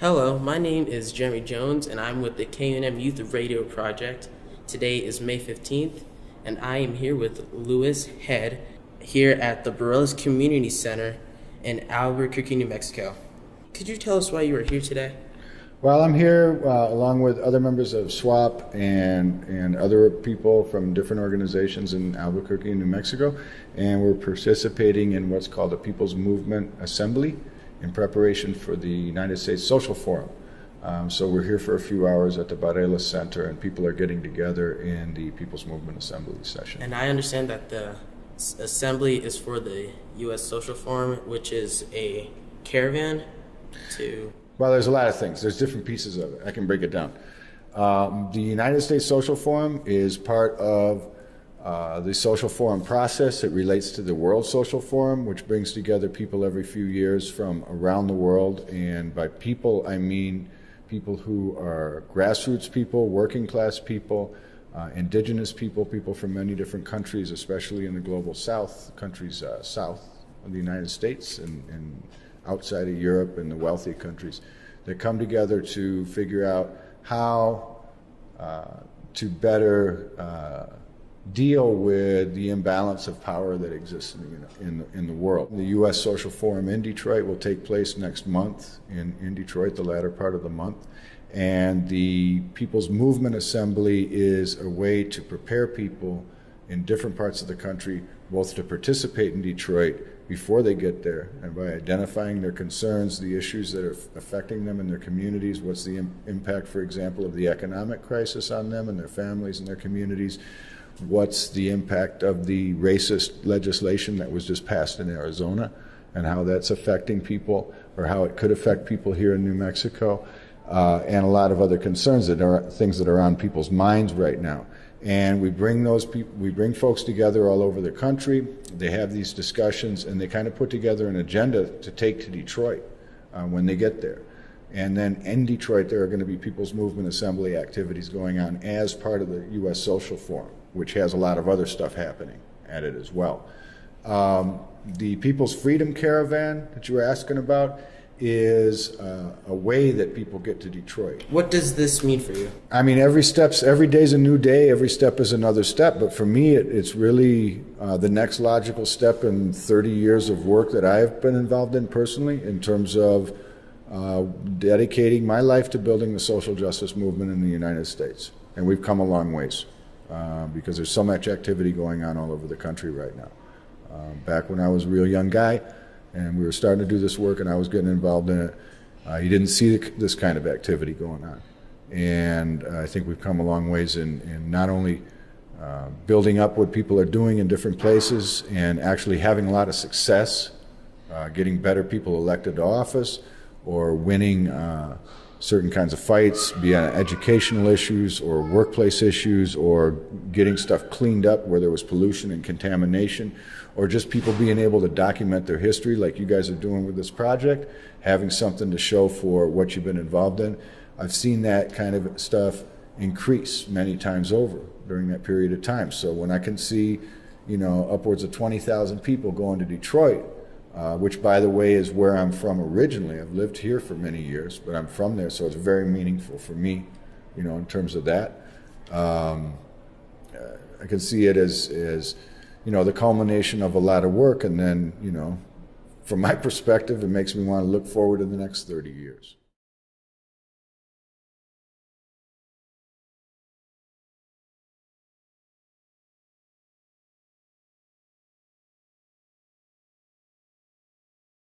Hello, my name is Jeremy Jones, and I'm with the KUNM Youth Radio Project. Today is May 15th, and I am here with Louis Head here at the Bareilles Community Center in Albuquerque, New Mexico. Could you tell us why you are here today? Well, I'm here along with other members of SWAP and other people from different organizations in Albuquerque, New Mexico, and we're participating in what's called a People's Movement Assembly in preparation for the United States Social Forum. So we're here for a few hours at the Bareilles Center, and people are getting together in the People's Movement Assembly session. And I understand that the assembly is for the U.S. Social Forum, which is a caravan to... Well, there's a lot of things. There's different pieces of it. I can break it down. The United States Social Forum is part of the Social Forum process. It relates to the World Social Forum, which brings together people every few years from around the world. And by people, I mean people who are grassroots people, working class people, indigenous people, people from many different countries, especially in the global south, countries south of the United States and outside of Europe and the wealthy countries, that come together to figure out how to better deal with the imbalance of power that exists in the world. The U.S. Social Forum in Detroit will take place next month in Detroit, the latter part of the month. And the People's Movement Assembly is a way to prepare people in different parts of the country both to participate in Detroit before they get there, and by identifying their concerns, the issues that are affecting them in their communities, what's the impact, for example, of the economic crisis on them and their families and their communities, what's the impact of the racist legislation that was just passed in Arizona and how that's affecting people, or how it could affect people here in New Mexico, and a lot of other concerns that are things that are on people's minds right now. And we bring folks together all over the country. They have these discussions, and they kind of put together an agenda to take to Detroit when they get there. And then in Detroit, there are going to be People's Movement Assembly activities going on as part of the U.S. Social Forum, which has a lot of other stuff happening at it as well. The People's Freedom Caravan that you were asking about is a way that people get to Detroit. What does this mean for you? I mean, every day's a new day, every step is another step, but for me it's really the next logical step in 30 years of work that I've been involved in personally, in terms of dedicating my life to building the social justice movement in the United States. And we've come a long ways because there's so much activity going on all over the country right now. Back when I was a real young guy, and we were starting to do this work and I was getting involved in it, you didn't see this kind of activity going on. And I think we've come a long ways in not only building up what people are doing in different places and actually having a lot of success, getting better people elected to office, or winning certain kinds of fights, be it educational issues or workplace issues, or getting stuff cleaned up where there was pollution and contamination, or just people being able to document their history like you guys are doing with this project, having something to show for what you've been involved in. I've seen that kind of stuff increase many times over during that period of time. So when I can see, upwards of 20,000 people going to Detroit, which, by the way, is where I'm from originally. I've lived here for many years, but I'm from there, so it's very meaningful for me, in terms of that. I can see it as the culmination of a lot of work, and then, from my perspective, it makes me want to look forward to the next 30 years.